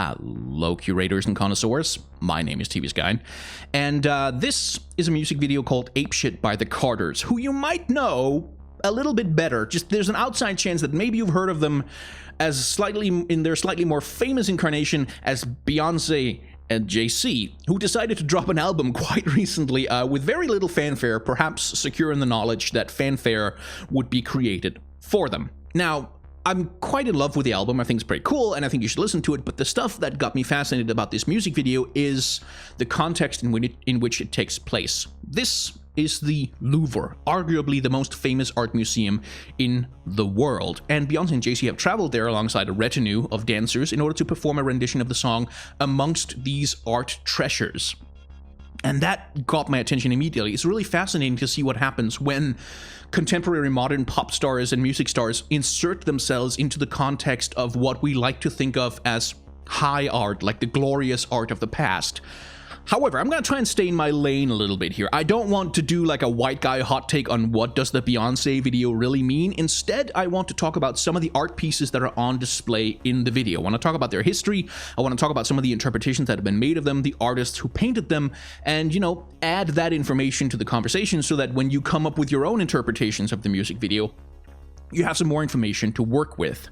Hello, curators and connoisseurs. My name is TV's Guy, and this is a music video called Ape Shit by the Carters, who you might know a little bit better. Just there's an outside chance that maybe you've heard of them as in their slightly more famous incarnation as Beyoncé and Jay-Z, who decided to drop an album quite recently with very little fanfare, perhaps secure in the knowledge that fanfare would be created for them. Now, I'm quite in love with the album. I think it's pretty cool, and I think you should listen to it, but the stuff that got me fascinated about this music video is the context in which it takes place. This is the Louvre, arguably the most famous art museum in the world, and Beyoncé and Jay-Z have traveled there alongside a retinue of dancers in order to perform a rendition of the song amongst these art treasures. And that got my attention immediately. It's really fascinating to see what happens when contemporary modern pop stars and music stars insert themselves into the context of what we like to think of as high art, like the glorious art of the past. However, I'm going to try and stay in my lane a little bit here. I don't want to do like a white guy hot take on what does the Beyoncé video really mean. Instead, I want to talk about some of the art pieces that are on display in the video. I want to talk about their history. I want to talk about some of the interpretations that have been made of them, the artists who painted them, and, you know, add that information to the conversation so that when you come up with your own interpretations of the music video, you have some more information to work with.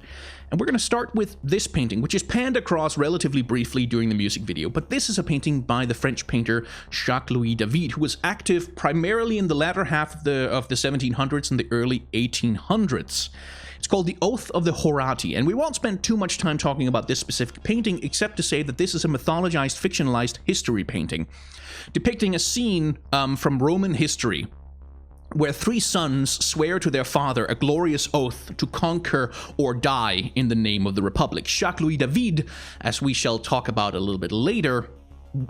And we're going to start with this painting, which is panned across relatively briefly during the music video. But this is a painting by the French painter Jacques-Louis David, who was active primarily in the latter half of the 1700s and the early 1800s. It's called The Oath of the Horatii, and we won't spend too much time talking about this specific painting, except to say that this is a mythologized, fictionalized history painting, depicting a scene from Roman history, where three sons swear to their father a glorious oath to conquer or die in the name of the Republic. Jacques-Louis David, as we shall talk about a little bit later,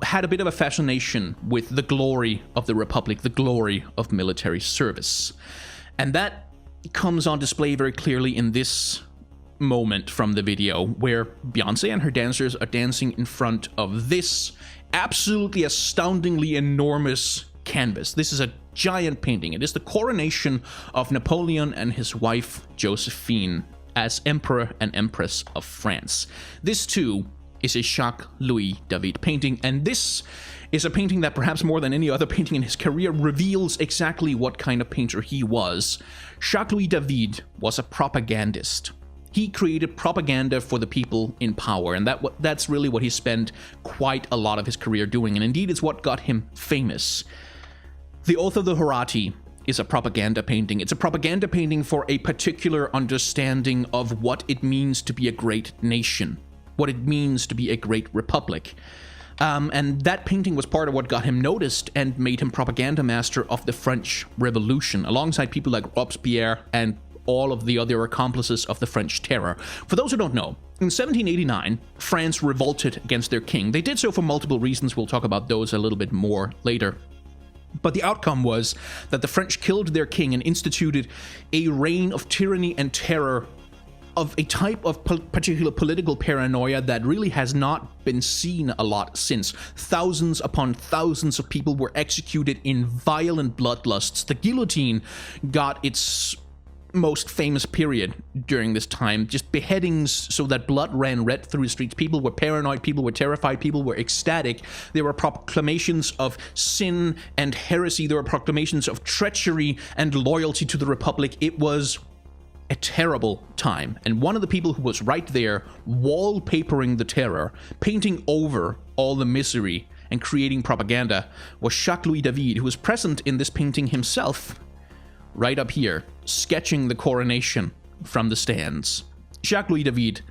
had a bit of a fascination with the glory of the Republic, the glory of military service. And that comes on display very clearly in this moment from the video, where Beyoncé and her dancers are dancing in front of this absolutely astoundingly enormous canvas. This is a giant painting. It is the coronation of Napoleon and his wife Josephine as Emperor and Empress of France. This too is a Jacques-Louis David painting, and this is a painting that perhaps more than any other painting in his career reveals exactly what kind of painter he was. Jacques-Louis David was a propagandist. He created propaganda for the people in power, and that's really what he spent quite a lot of his career doing, and indeed it's what got him famous. The Oath of the Horatii is a propaganda painting. It's a propaganda painting for a particular understanding of what it means to be a great nation, what it means to be a great republic. And that painting was part of what got him noticed and made him propaganda master of the French Revolution, alongside people like Robespierre and all of the other accomplices of the French Terror. For those who don't know, in 1789, France revolted against their king. They did so for multiple reasons. We'll talk about those a little bit more later. But the outcome was that the French killed their king and instituted a reign of tyranny and terror of a type of particular political paranoia that really has not been seen a lot since. Thousands upon thousands of people were executed in violent bloodlusts. The guillotine got its most famous period during this time, just beheadings so that blood ran red through the streets. People were paranoid, people were terrified, people were ecstatic. There were proclamations of sin and heresy. There were proclamations of treachery and loyalty to the Republic. It was a terrible time, and one of the people who was right there wallpapering the terror, painting over all the misery and creating propaganda, was Jacques-Louis David, who was present in this painting himself, right up here, sketching the coronation from the stands. Jacques-Louis David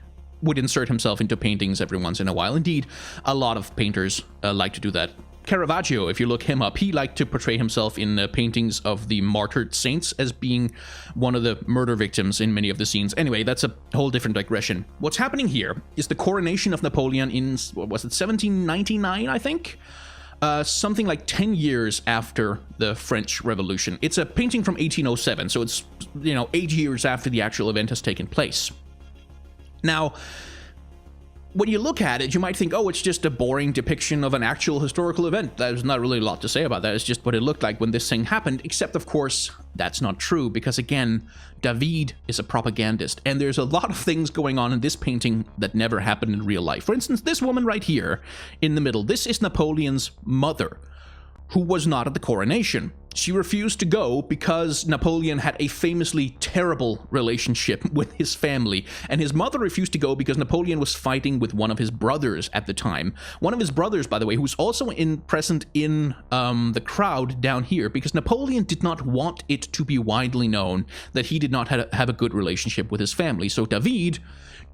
would insert himself into paintings every once in a while. Indeed, a lot of painters like to do that. Caravaggio, if you look him up, he liked to portray himself in paintings of the martyred saints as being one of the murder victims in many of the scenes. Anyway, that's a whole different digression. What's happening here is the coronation of Napoleon in, what was it, 1799, I think? Something like 10 years after the French Revolution. It's a painting from 1807, so it's, 8 years after the actual event has taken place. Now, when you look at it, you might think, oh, it's just a boring depiction of an actual historical event. There's not really a lot to say about that. It's just what it looked like when this thing happened, except, of course, That's not true, because again, David is a propagandist, and there's a lot of things going on in this painting that never happened in real life. For instance, this woman right here in the middle, this is Napoleon's mother, who was not at the coronation. She refused to go because Napoleon had a famously terrible relationship with his family, and his mother refused to go because Napoleon was fighting with one of his brothers at the time. One of his brothers, by the way, who was also present in the crowd down here, because Napoleon did not want it to be widely known that he did not have a good relationship with his family. So David,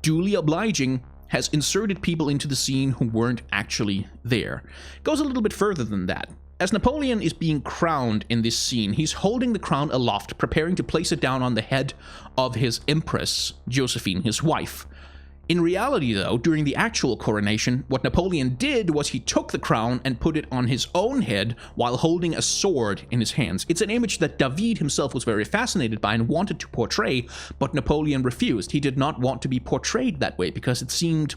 duly obliging, has inserted people into the scene who weren't actually there. It goes a little bit further than that. As Napoleon is being crowned in this scene, he's holding the crown aloft, preparing to place it down on the head of his empress, Josephine, his wife. In reality, though, during the actual coronation, what Napoleon did was he took the crown and put it on his own head while holding a sword in his hands. It's an image that David himself was very fascinated by and wanted to portray, but Napoleon refused. He did not want to be portrayed that way because it seemed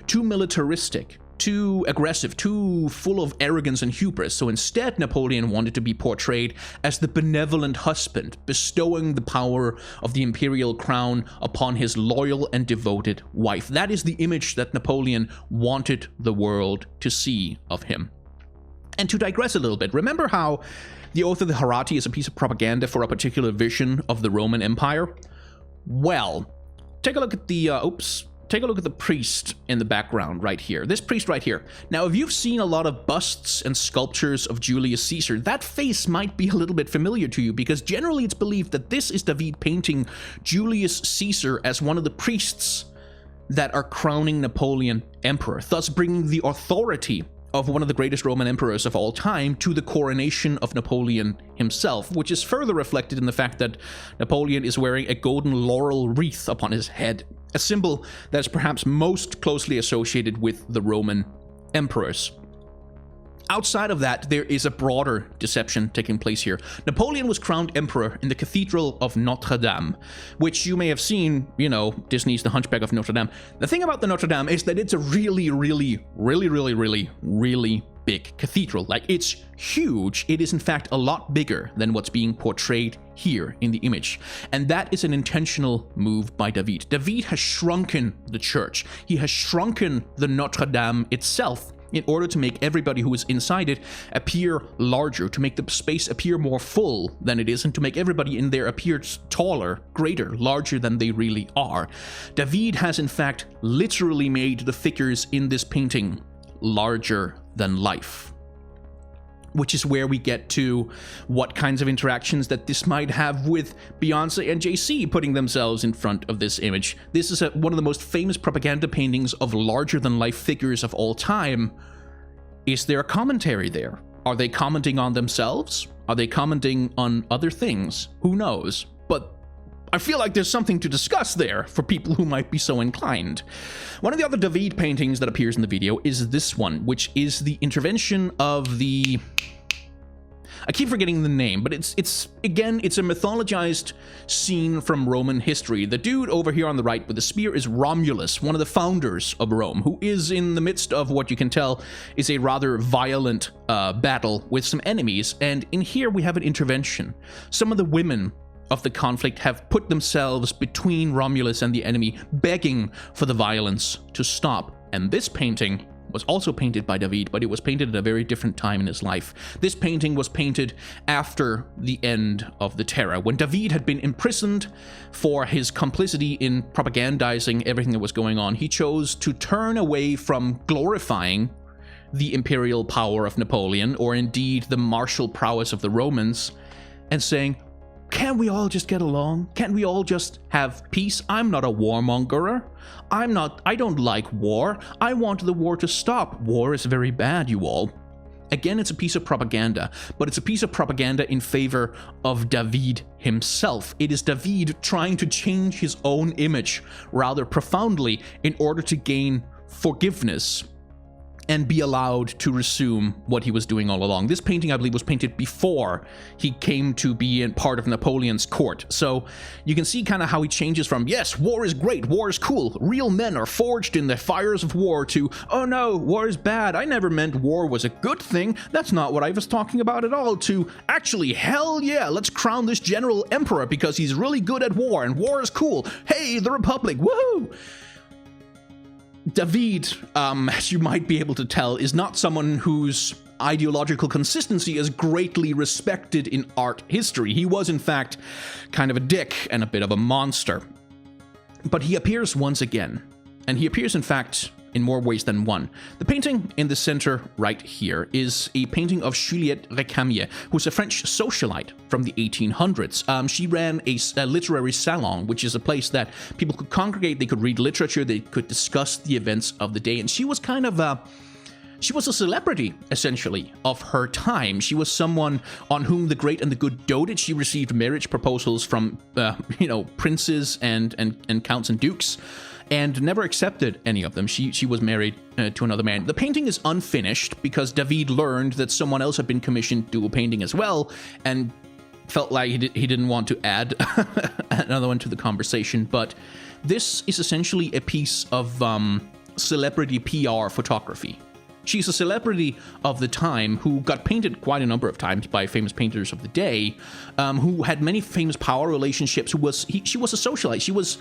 too militaristic, too aggressive, too full of arrogance and hubris. So instead, Napoleon wanted to be portrayed as the benevolent husband, bestowing the power of the imperial crown upon his loyal and devoted wife. That is the image that Napoleon wanted the world to see of him. And to digress a little bit, remember how the Oath of the Hierarchy is a piece of propaganda for a particular vision of the Roman Empire? Well, take a look at the, take a look at the priest in the background right here. This priest right here. Now, if you've seen a lot of busts and sculptures of Julius Caesar, that face might be a little bit familiar to you, because generally it's believed that this is David painting Julius Caesar as one of the priests that are crowning Napoleon emperor, thus bringing the authority of one of the greatest Roman emperors of all time to the coronation of Napoleon himself, which is further reflected in the fact that Napoleon is wearing a golden laurel wreath upon his head, a symbol that is perhaps most closely associated with the Roman emperors. Outside of that, there is a broader deception taking place here. Napoleon was crowned emperor in the Cathedral of Notre Dame, which you may have seen, you know, Disney's The Hunchback of Notre Dame. The thing about the Notre Dame is that it's a really big cathedral. Like, it's huge. It is in fact a lot bigger than what's being portrayed here in the image. And that is an intentional move by David. David has shrunken the church. He has shrunken the Notre Dame itself in order to make everybody who is inside it appear larger, to make the space appear more full than it is, and to make everybody in there appear taller, greater, larger than they really are. David has in fact literally made the figures in this painting larger than life, which is where we get to what kinds of interactions that this might have with Beyoncé and Jay-Z putting themselves in front of this image. This is one of the most famous propaganda paintings of larger-than-life figures of all time. Is there a commentary there? Are they commenting on themselves? Are they commenting on other things? Who knows? But I feel like there's something to discuss there for people who might be so inclined. One of the other David paintings that appears in the video is this one, which is the intervention of the... I keep forgetting the name, but it's a mythologized scene from Roman history. The dude over here on the right with the spear is Romulus, one of the founders of Rome, who is in the midst of what you can tell is a rather violent battle with some enemies. And in here we have an intervention. Some of the women of the conflict have put themselves between Romulus and the enemy, begging for the violence to stop. And this painting was also painted by David, but it was painted at a very different time in his life. This painting was painted after the end of the Terror, when David had been imprisoned for his complicity in propagandizing everything that was going on. He chose to turn away from glorifying the imperial power of Napoleon, or indeed the martial prowess of the Romans, and saying, can't we all just get along? Can't we all just have peace? I'm not a warmongerer. I don't like war. I want the war to stop. War is very bad, you all. Again, it's a piece of propaganda, but it's a piece of propaganda in favor of David himself. It is David trying to change his own image rather profoundly in order to gain forgiveness and be allowed to resume what he was doing all along. This painting, I believe, was painted before he came to be in part of Napoleon's court. So you can see kind of how he changes from, yes, war is great, war is cool, real men are forged in the fires of war, to, oh no, war is bad, I never meant war was a good thing, that's not what I was talking about at all, to, actually, hell yeah, let's crown this general emperor because he's really good at war, and war is cool, hey, the Republic, woohoo! David, as you might be able to tell, is not someone whose ideological consistency is greatly respected in art history. He was, in fact, kind of a dick and a bit of a monster. But he appears once again, and he appears, in fact, in more ways than one. The painting in the center right here is a painting of Juliet Recamier, who's a French socialite from the 1800s. She ran a literary salon, which is a place that people could congregate, they could read literature, they could discuss the events of the day, and she was kind of she was a celebrity, essentially, of her time. She was someone on whom the great and the good doted. She received marriage proposals from, princes and counts and dukes, and never accepted any of them. She was married to another man. The painting is unfinished because David learned that someone else had been commissioned to do a painting as well, and felt like he didn't want to add another one to the conversation. But this is essentially a piece of celebrity PR photography. She's a celebrity of the time who got painted quite a number of times by famous painters of the day, who had many famous power relationships, she was a socialite.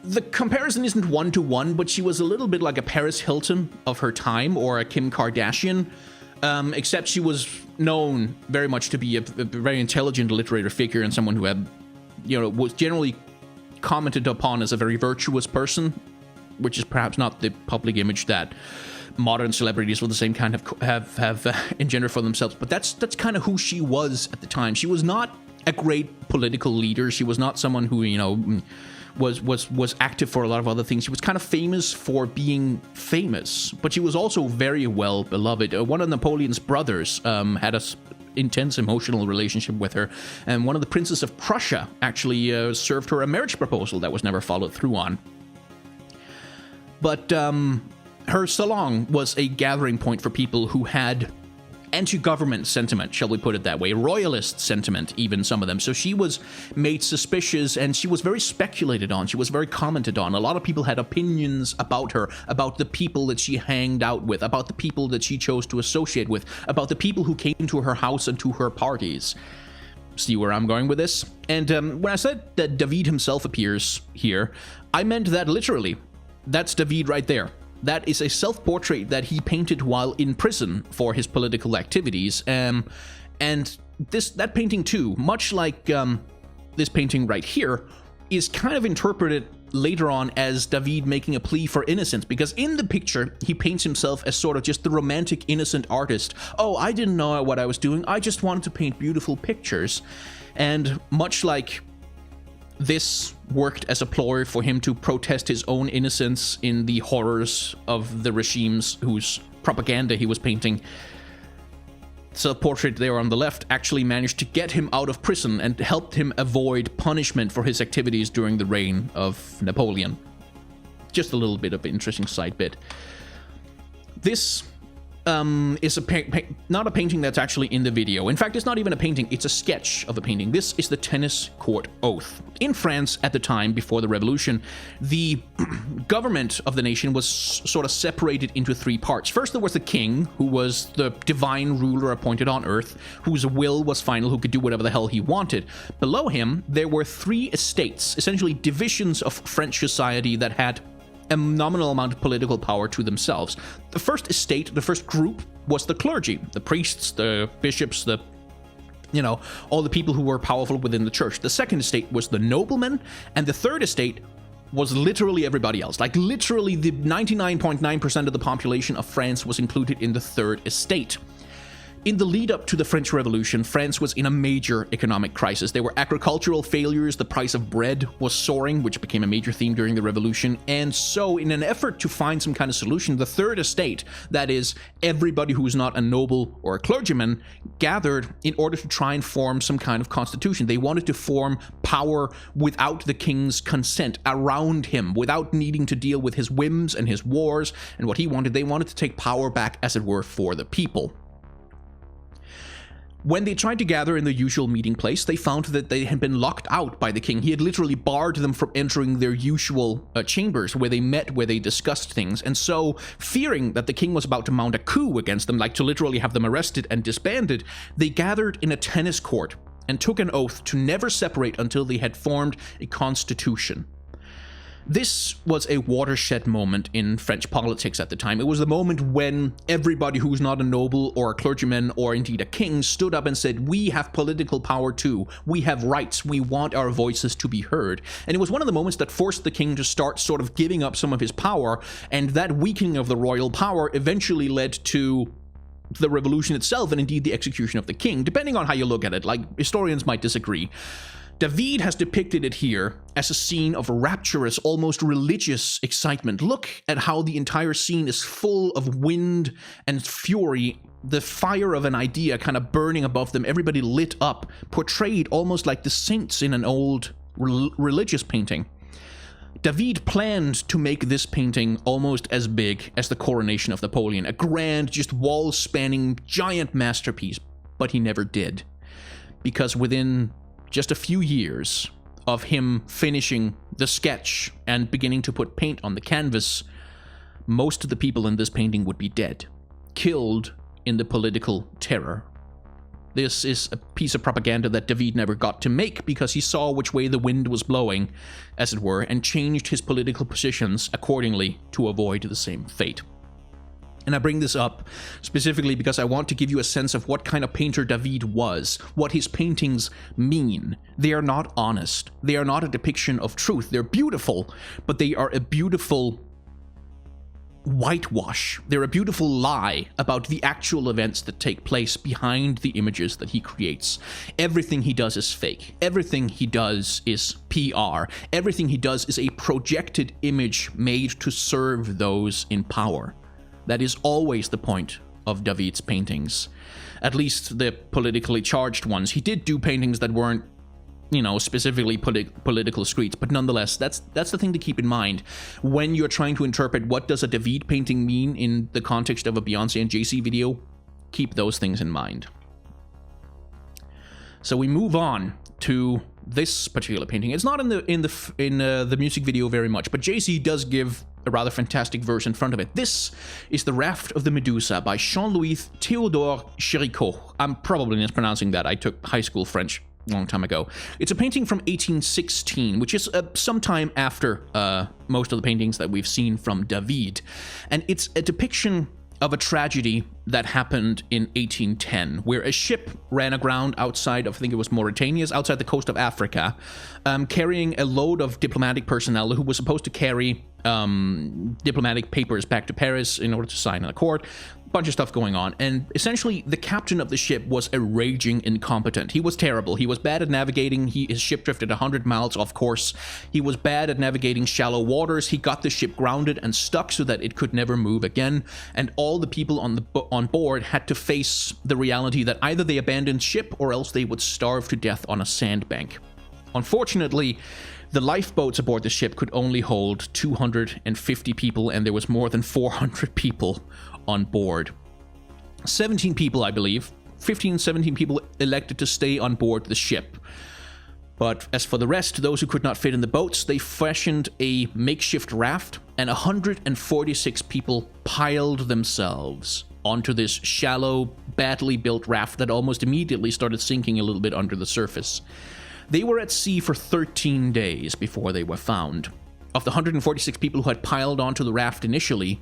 The comparison isn't one-to-one, but she was a little bit like a Paris Hilton of her time, or a Kim Kardashian, except she was known very much to be a very intelligent literary figure and someone who had, was generally commented upon as a very virtuous person, which is perhaps not the public image that modern celebrities of the same kind have engendered for themselves. But that's kind of who she was at the time. She was not a great political leader. She was not someone who, was active for a lot of other things. She was kind of famous for being famous, but she was also very well beloved. One of Napoleon's brothers had a intense emotional relationship with her, and one of the princes of Prussia actually served her a marriage proposal that was never followed through on. But her salon was a gathering point for people who had anti-government sentiment, shall we put it that way, royalist sentiment, even some of them. So she was made suspicious, and she was very speculated on. She was very commented on. A lot of people had opinions about her, about the people that she hanged out with, about the people that she chose to associate with, about the people who came to her house and to her parties. See where I'm going with this? And when I said that David himself appears here, I meant that literally. That's David right there. That is a self-portrait that he painted while in prison for his political activities. And that painting too, much like this painting right here, is kind of interpreted later on as David making a plea for innocence, because in the picture, he paints himself as sort of just the romantic, innocent artist. Oh, I didn't know what I was doing. I just wanted to paint beautiful pictures. And much like this worked as a ploy for him to protest his own innocence in the horrors of the regimes whose propaganda he was painting, self-portrait there on the left actually managed to get him out of prison and helped him avoid punishment for his activities during the reign of Napoleon. Just a little bit of an interesting side bit. This is not a painting that's actually in the video. In fact, it's not even a painting, it's a sketch of a painting. This is the tennis court oath. In France at the time, before the revolution, the government of the nation was sort of separated into three parts. First, there was the king, who was the divine ruler appointed on earth, whose will was final, who could do whatever the hell he wanted. Below him, there were three estates, essentially divisions of French society that had a nominal amount of political power to themselves. The first estate, the first group, was the clergy, the priests, the bishops, all the people who were powerful within the church. The second estate was the noblemen, and the third estate was literally everybody else. Like literally the 99.9% of the population of France was included in the third estate. In the lead up to the French Revolution, France was in a major economic crisis. There were agricultural failures, the price of bread was soaring, which became a major theme during the revolution. And so, in an effort to find some kind of solution, the Third Estate, that is, everybody who is not a noble or a clergyman, gathered in order to try and form some kind of constitution. They wanted to form power without the king's consent, around him, without needing to deal with his whims and his wars and what he wanted. They wanted to take power back, as it were, for the people. When they tried to gather in the usual meeting place, they found that they had been locked out by the king. He had literally barred them from entering their usual chambers where they met, where they discussed things. And so, fearing that the king was about to mount a coup against them, like to literally have them arrested and disbanded, they gathered in a tennis court and took an oath to never separate until they had formed a constitution. This was a watershed moment in French politics at the time. It was the moment when everybody who was not a noble or a clergyman or indeed a king stood up and said, we have political power too. We have rights. We want our voices to be heard. And it was one of the moments that forced the king to start sort of giving up some of his power, and that weakening of the royal power eventually led to the revolution itself and indeed the execution of the king, depending on how you look at it. Like, historians might disagree. David has depicted it here as a scene of rapturous, almost religious excitement. Look at how the entire scene is full of wind and fury, the fire of an idea kind of burning above them, everybody lit up, portrayed almost like the saints in an old religious painting. David planned to make this painting almost as big as the Coronation of Napoleon, a grand, just wall-spanning, giant masterpiece, but he never did. Because within just a few years of him finishing the sketch and beginning to put paint on the canvas, most of the people in this painting would be dead, killed in the political terror. This is a piece of propaganda that David never got to make because he saw which way the wind was blowing, as it were, and changed his political positions accordingly to avoid the same fate. And I bring this up specifically because I want to give you a sense of what kind of painter David was, what his paintings mean. They are not honest. They are not a depiction of truth. They're beautiful, but they are a beautiful whitewash. They're a beautiful lie about the actual events that take place behind the images that he creates. Everything he does is fake. Everything he does is PR. Everything he does is a projected image made to serve those in power. That is always the point of David's paintings, at least the politically charged ones. He did do paintings that weren't, specifically political screeds, but nonetheless, that's the thing to keep in mind when you're trying to interpret what does a David painting mean in the context of a Beyoncé and Jay-Z video. Keep those things in mind. So we move on to this particular painting. It's not in the music video very much, but Jay-Z does give a rather fantastic verse in front of it. This is the Raft of the Medusa by Jean-Louis Théodore Chéricault. I'm probably mispronouncing that. I took high school French a long time ago. It's a painting from 1816, which is some time after most of the paintings that we've seen from David. And it's a depiction of a tragedy that happened in 1810, where a ship ran aground outside of, I think it was Mauritania, outside the coast of Africa, carrying a load of diplomatic personnel who was supposed to carry diplomatic papers back to Paris in order to sign an accord. Bunch of stuff going on, and essentially the captain of the ship was a raging incompetent. He was terrible. He was bad at navigating. His ship drifted 100 miles off course. He was bad at navigating shallow waters. He got the ship grounded and stuck so that it could never move again, and all the people on board had to face the reality that either they abandoned ship or else they would starve to death on a sandbank. Unfortunately, the lifeboats aboard the ship could only hold 250 people, and there was more than 400 people on board. 17 people, I believe, 15, 17 people elected to stay on board the ship. But as for the rest, those who could not fit in the boats, they fashioned a makeshift raft, and 146 people piled themselves onto this shallow, badly built raft that almost immediately started sinking a little bit under the surface. They were at sea for 13 days before they were found. Of the 146 people who had piled onto the raft initially,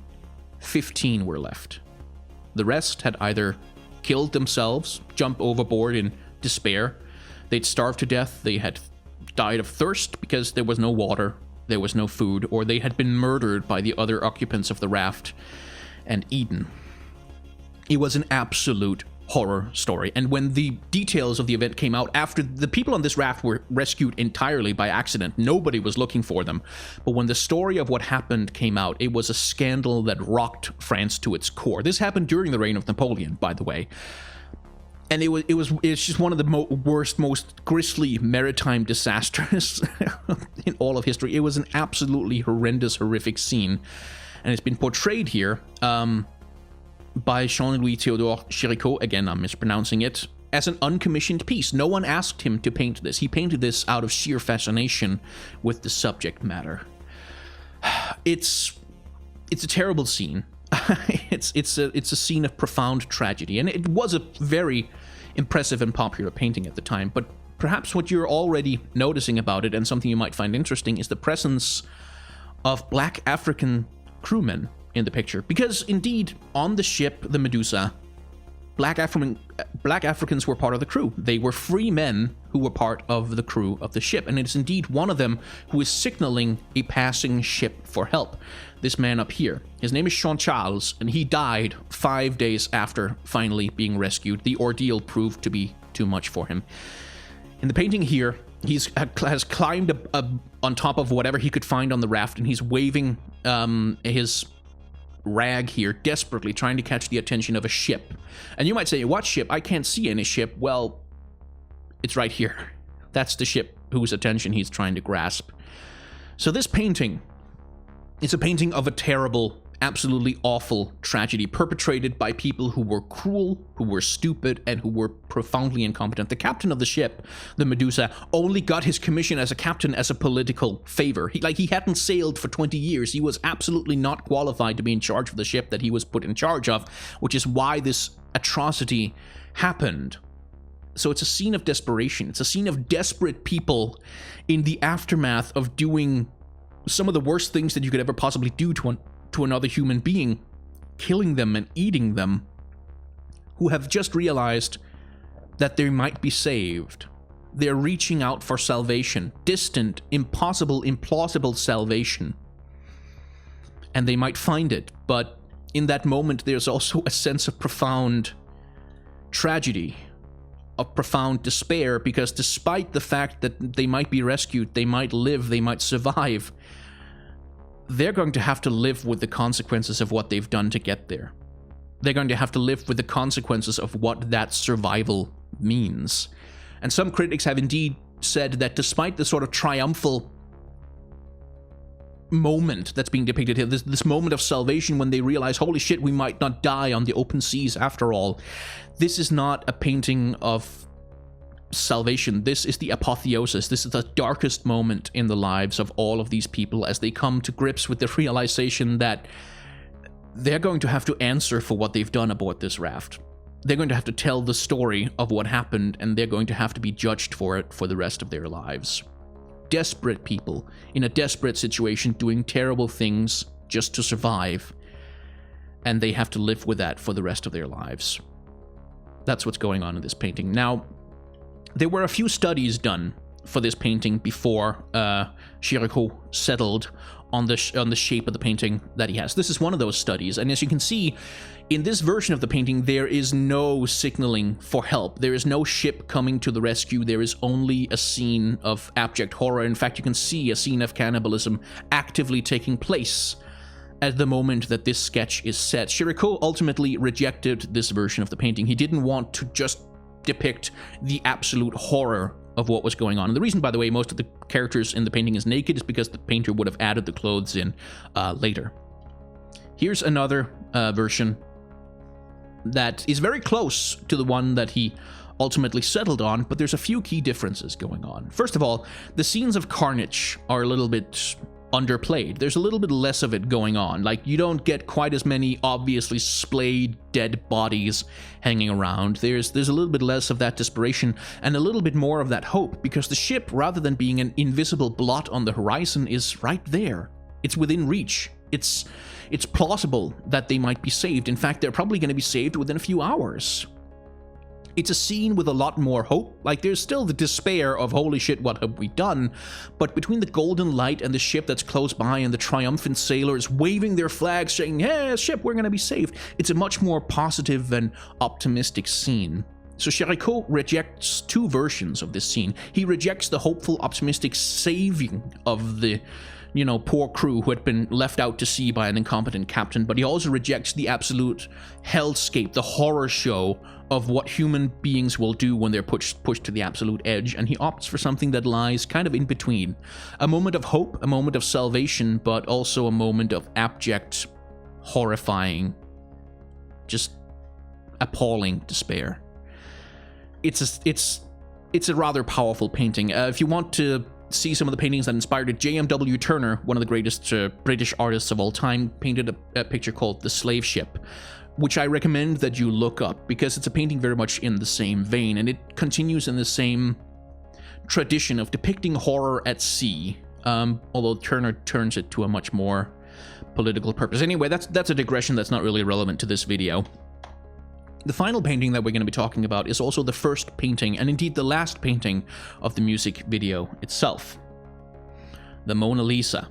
15 were left. The rest had either killed themselves, jumped overboard in despair, they'd starved to death, they had died of thirst because there was no water, there was no food, or they had been murdered by the other occupants of the raft and eaten. It was an absolute horror story. And when the details of the event came out, after the people on this raft were rescued entirely by accident, nobody was looking for them. But when the story of what happened came out, it was a scandal that rocked France to its core. This happened during the reign of Napoleon, by the way. And it's just one of the worst, most grisly maritime disasters in all of history. It was an absolutely horrendous, horrific scene. And it's been portrayed here by Jean-Louis Théodore Chéricault, again, I'm mispronouncing it, as an uncommissioned piece. No one asked him to paint this. He painted this out of sheer fascination with the subject matter. It's a terrible scene. It's a scene of profound tragedy, and it was a very impressive and popular painting at the time. But perhaps what you're already noticing about it, and something you might find interesting, is the presence of black African crewmen in the picture. Because indeed, on the ship, the Medusa, black Africans were part of the crew. They were free men who were part of the crew of the ship, and it's indeed one of them who is signaling a passing ship for help. This man up here, his name is Jean-Charles, and he died 5 days after finally being rescued. The ordeal proved to be too much for him. In the painting here, he has climbed on top of whatever he could find on the raft, and he's waving his rag here, desperately trying to catch the attention of a ship. And you might say, what ship? I can't see any ship. Well, it's right here. That's the ship whose attention he's trying to grasp. So this painting is a painting of a terrible, absolutely awful tragedy perpetrated by people who were cruel, who were stupid, and who were profoundly incompetent. The captain of the ship, the Medusa, only got his commission as a captain as a political favor. He hadn't sailed for 20 years. He was absolutely not qualified to be in charge of the ship that he was put in charge of, which is why this atrocity happened. So it's a scene of desperation. It's a scene of desperate people in the aftermath of doing some of the worst things that you could ever possibly do to another human being, killing them and eating them, who have just realized that they might be saved. They're reaching out for salvation, distant, impossible, implausible salvation. And they might find it, but in that moment there's also a sense of profound tragedy, of profound despair, because despite the fact that they might be rescued, they might live, they might survive, they're going to have to live with the consequences of what they've done to get there. They're going to have to live with the consequences of what that survival means. And some critics have indeed said that despite the sort of triumphal moment that's being depicted here, this moment of salvation when they realize, holy shit, we might not die on the open seas after all, this is not a painting of salvation. This is the apotheosis. This is the darkest moment in the lives of all of these people as they come to grips with the realization that they're going to have to answer for what they've done aboard this raft. They're going to have to tell the story of what happened, and they're going to have to be judged for it for the rest of their lives. Desperate people in a desperate situation doing terrible things just to survive, and they have to live with that for the rest of their lives. That's what's going on in this painting. Now, there were a few studies done for this painting before Chéricault settled on the shape of the painting that he has. This is one of those studies, and as you can see, in this version of the painting, there is no signaling for help. There is no ship coming to the rescue. There is only a scene of abject horror. In fact, you can see a scene of cannibalism actively taking place at the moment that this sketch is set. Chéricault ultimately rejected this version of the painting. He didn't want to just depict the absolute horror of what was going on. And the reason, by the way, most of the characters in the painting is naked is because the painter would have added the clothes in later. Here's another version that is very close to the one that he ultimately settled on, but there's a few key differences going on. First of all, the scenes of carnage are a little bit underplayed. There's a little bit less of it going on. Like, you don't get quite as many obviously splayed dead bodies hanging around. There's a little bit less of that desperation and a little bit more of that hope, because the ship, rather than being an invisible blot on the horizon, is right there. It's within reach. It's plausible that they might be saved. In fact, they're probably going to be saved within a few hours. It's a scene with a lot more hope. Like, there's still the despair of, holy shit, what have we done? But between the golden light and the ship that's close by and the triumphant sailors waving their flags saying, hey, ship, we're gonna be saved, it's a much more positive and optimistic scene. So Charicot rejects two versions of this scene. He rejects the hopeful, optimistic saving of the, poor crew who had been left out to sea by an incompetent captain, but he also rejects the absolute hellscape, the horror show of what human beings will do when they're pushed to the absolute edge, and he opts for something that lies kind of in between. A moment of hope, a moment of salvation, but also a moment of abject, horrifying, just appalling despair. It's a rather powerful painting. If you want to see some of the paintings that inspired it, J.M.W. Turner, one of the greatest British artists of all time, painted a picture called The Slave Ship, which I recommend that you look up, because it's a painting very much in the same vein, and it continues in the same tradition of depicting horror at sea, although Turner turns it to a much more political purpose. Anyway, that's a digression that's not really relevant to this video. The final painting that we're going to be talking about is also the first painting, and indeed the last painting of the music video itself. The Mona Lisa.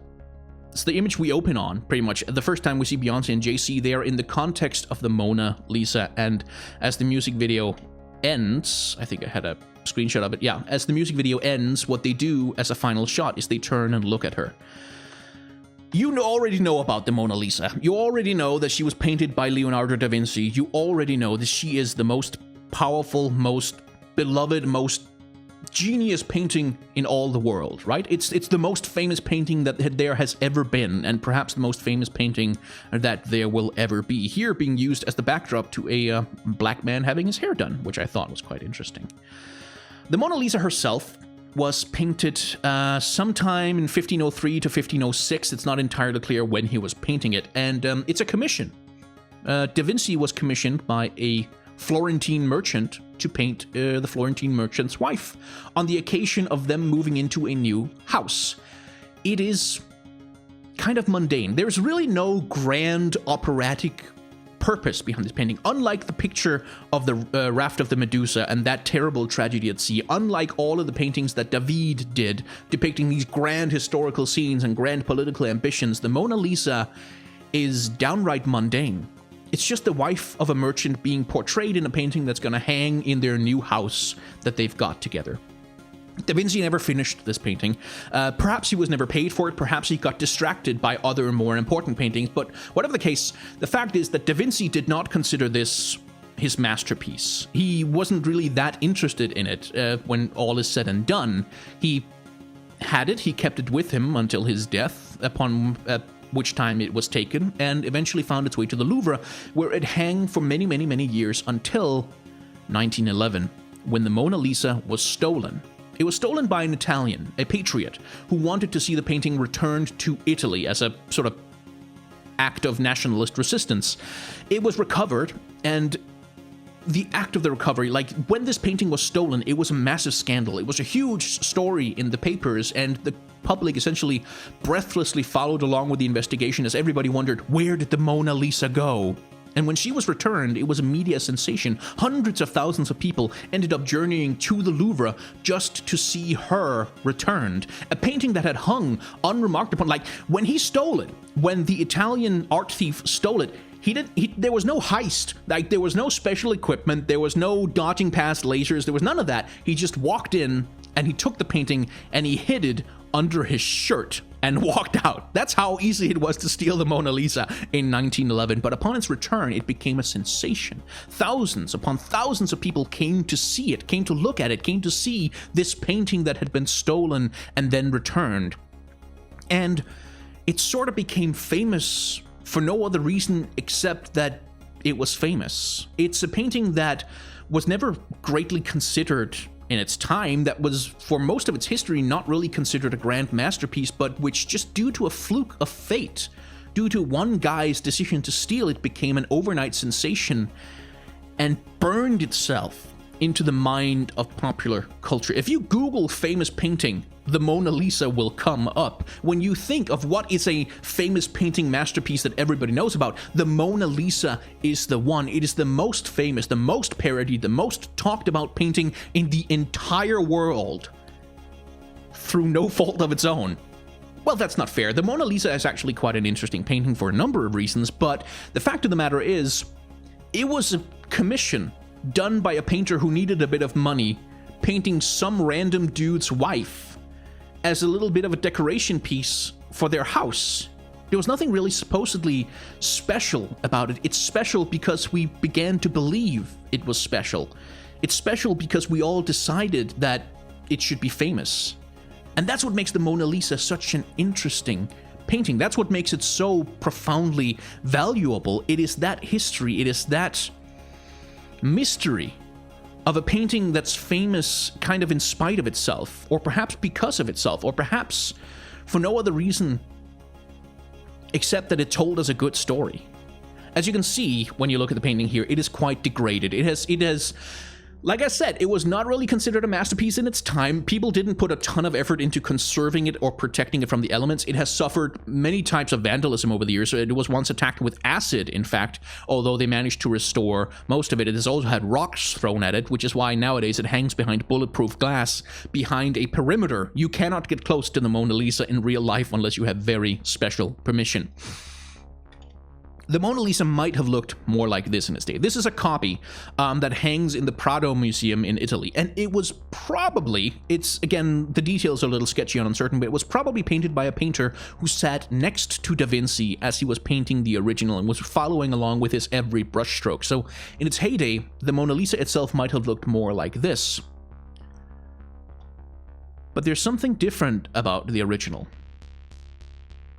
It's the image we open on, pretty much. The first time we see Beyoncé and Jay-Z, they are in the context of the Mona Lisa, and as the music video ends, I think I had a screenshot of it, yeah, as the music video ends, what they do as a final shot is they turn and look at her. You already know about the Mona Lisa. You already know that she was painted by Leonardo da Vinci. You already know that she is the most powerful, most beloved, most genius painting in all the world, right? It's the most famous painting that there has ever been, and perhaps the most famous painting that there will ever be. Here being used as the backdrop to a black man having his hair done, which I thought was quite interesting. The Mona Lisa herself was painted sometime in 1503 to 1506. It's not entirely clear when he was painting it, and it's a commission. Da Vinci was commissioned by a Florentine merchant to paint the Florentine merchant's wife on the occasion of them moving into a new house. It is kind of mundane. There's really no grand operatic purpose behind this painting. Unlike the picture of the Raft of the Medusa and that terrible tragedy at sea, unlike all of the paintings that David did depicting these grand historical scenes and grand political ambitions, the Mona Lisa is downright mundane. It's just the wife of a merchant being portrayed in a painting that's going to hang in their new house that they've got together. Da Vinci never finished this painting. Perhaps he was never paid for it, perhaps he got distracted by other more important paintings, but whatever the case, the fact is that Da Vinci did not consider this his masterpiece. He wasn't really that interested in it when all is said and done. He had it, he kept it with him until his death, upon which time it was taken, and eventually found its way to the Louvre, where it hung for many, many, many years until 1911, when the Mona Lisa was stolen. It was stolen by an Italian, a patriot, who wanted to see the painting returned to Italy as a sort of act of nationalist resistance. It was recovered, and the act of the recovery, like when this painting was stolen, it was a massive scandal. It was a huge story in the papers, and the public essentially breathlessly followed along with the investigation as everybody wondered, where did the Mona Lisa go? And when she was returned, it was a media sensation. Hundreds of thousands of people ended up journeying to the Louvre just to see her returned. A painting that had hung unremarked upon. Like, when he stole it, when the Italian art thief stole it, there was no heist. Like, there was no special equipment, there was no dodging past lasers, there was none of that. He just walked in, and he took the painting, and he hid it under his shirt and walked out. That's how easy it was to steal the Mona Lisa in 1911. But upon its return, it became a sensation. Thousands upon thousands of people came to see it, came to look at it, came to see this painting that had been stolen and then returned. And it sort of became famous for no other reason except that it was famous. It's a painting that was never greatly considered in its time, that was, for most of its history, not really considered a grand masterpiece, but which, just due to a fluke of fate, due to one guy's decision to steal it, became an overnight sensation and burned itself into the mind of popular culture. If you Google famous painting, the Mona Lisa will come up. When you think of what is a famous painting masterpiece that everybody knows about, the Mona Lisa is the one. It is the most famous, the most parodied, the most talked about painting in the entire world through no fault of its own. Well, that's not fair. The Mona Lisa is actually quite an interesting painting for a number of reasons, but the fact of the matter is, it was a commission done by a painter who needed a bit of money, painting some random dude's wife as a little bit of a decoration piece for their house. There was nothing really supposedly special about it. It's special because we began to believe it was special. It's special because we all decided that it should be famous. And that's what makes the Mona Lisa such an interesting painting. That's what makes it so profoundly valuable. It is that history, it is that mystery of a painting that's famous kind of in spite of itself, or perhaps because of itself, or perhaps for no other reason except that it told us a good story. As you can see when you look at the painting here, it is quite degraded. It has like I said, it was not really considered a masterpiece in its time. People didn't put a ton of effort into conserving it or protecting it from the elements. It has suffered many types of vandalism over the years. It was once attacked with acid, in fact, although they managed to restore most of it. It has also had rocks thrown at it, which is why nowadays it hangs behind bulletproof glass, behind a perimeter. You cannot get close to the Mona Lisa in real life unless you have very special permission. The Mona Lisa might have looked more like this in its day. This is a copy that hangs in the Prado Museum in Italy, and it was probably, again, the details are a little sketchy and uncertain, but it was probably painted by a painter who sat next to Da Vinci as he was painting the original and was following along with his every brushstroke. So in its heyday, the Mona Lisa itself might have looked more like this. But there's something different about the original.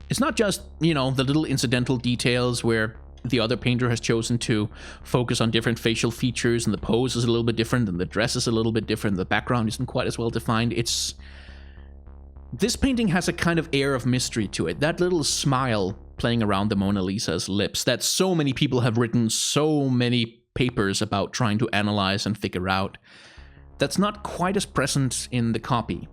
It's not just, the little incidental details where the other painter has chosen to focus on different facial features and the pose is a little bit different and the dress is a little bit different, the background isn't quite as well defined. This painting has a kind of air of mystery to it. That little smile playing around the Mona Lisa's lips that so many people have written so many papers about trying to analyze and figure out, that's not quite as present in the copy.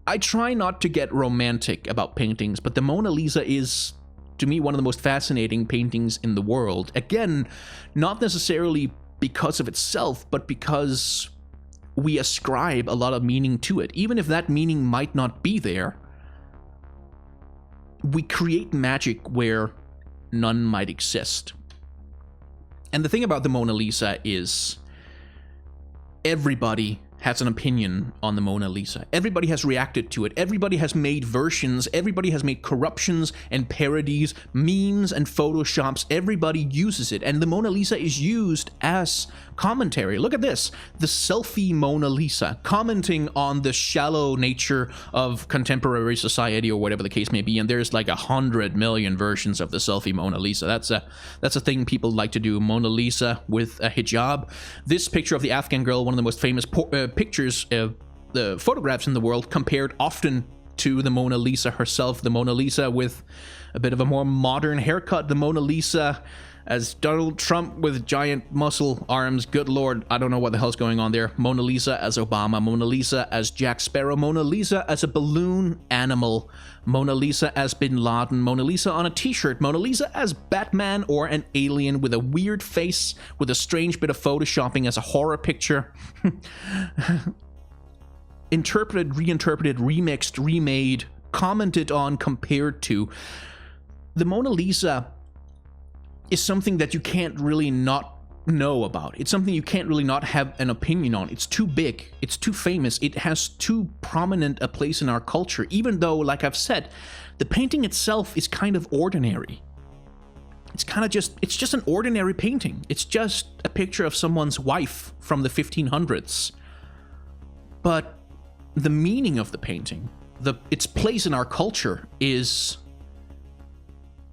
I try not to get romantic about paintings, but the Mona Lisa is, to me, one of the most fascinating paintings in the world. Again, not necessarily because of itself, but because we ascribe a lot of meaning to it. Even if that meaning might not be there, we create magic where none might exist. And the thing about the Mona Lisa is everybody has an opinion on the Mona Lisa. Everybody has reacted to it. Everybody has made versions. Everybody has made corruptions and parodies, memes and photoshops. Everybody uses it. And the Mona Lisa is used as commentary. Look at this. The selfie Mona Lisa, commenting on the shallow nature of contemporary society or whatever the case may be. And there's like 100 million versions of the selfie Mona Lisa. That's a thing people like to do. Mona Lisa with a hijab. This picture of the Afghan girl, one of the most famous pictures, the photographs in the world, compared often to the Mona Lisa herself. The Mona Lisa with a bit of a more modern haircut. The Mona Lisa as Donald Trump with giant muscle arms. Good Lord, I don't know what the hell's going on there. Mona Lisa as Obama. Mona Lisa as Jack Sparrow. Mona Lisa as a balloon animal. Mona Lisa as Bin Laden. Mona Lisa on a t-shirt. Mona Lisa as Batman or an alien with a weird face with a strange bit of photoshopping as a horror picture. Interpreted, reinterpreted, remixed, remade, commented on, compared to. The Mona Lisa is something that you can't really not know about. It's something you can't really not have an opinion on. It's too big. It's too famous. It has too prominent a place in our culture, even though, like I've said, the painting itself is kind of ordinary. It's just an ordinary painting. It's just a picture of someone's wife from the 1500s. But the meaning of the painting, its place in our culture, is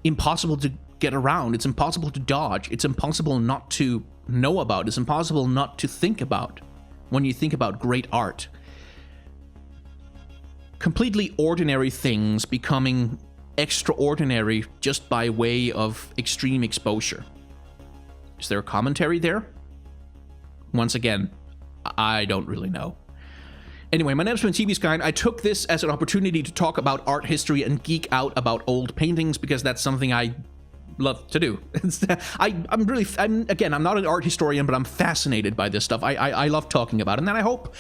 impossible to get around. It's impossible to dodge. It's impossible not to know about. It's impossible not to think about when you think about great art. Completely ordinary things becoming extraordinary just by way of extreme exposure. Is there a commentary there? Once again, I don't really know. Anyway, my name's been TV's Kind. I took this as an opportunity to talk about art history and geek out about old paintings because that's something I love to do. I'm not an art historian, but I'm fascinated by this stuff. I love talking about it, and then I hope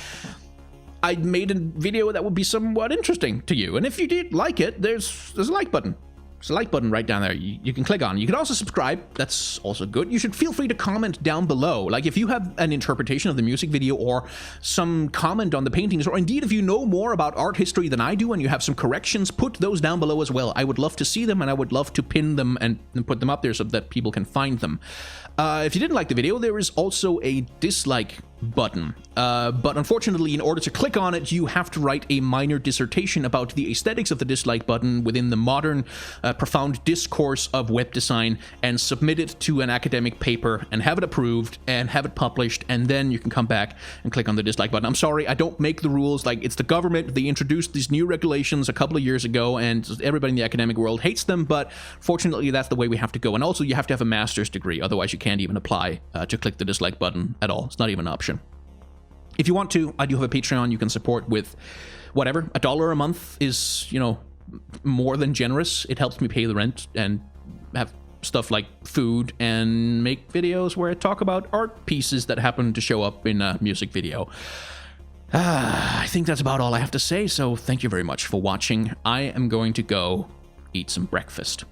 I made a video that would be somewhat interesting to you. And if you did like it, there's a like button. There's a like button right down there you can click on. You can also subscribe. That's also good. You should feel free to comment down below. Like if you have an interpretation of the music video or some comment on the paintings, or indeed if you know more about art history than I do and you have some corrections, put those down below as well. I would love to see them, and I would love to pin them and put them up there so that people can find them. If you didn't like the video, there is also a dislike button. But unfortunately, in order to click on it, you have to write a minor dissertation about the aesthetics of the dislike button within the modern, profound discourse of web design, and submit it to an academic paper and have it approved and have it published, and then you can come back and click on the dislike button. I'm sorry, I don't make the rules. Like, it's the government. They introduced these new regulations a couple of years ago, and everybody in the academic world hates them, but fortunately, that's the way we have to go. And also, you have to have a master's degree, otherwise you can't even apply to click the dislike button at all. It's not even an option. If you want to, I do have a Patreon you can support with whatever. $1 a month is, more than generous. It helps me pay the rent and have stuff like food and make videos where I talk about art pieces that happen to show up in a music video. I think that's about all I have to say, so thank you very much for watching. I am going to go eat some breakfast.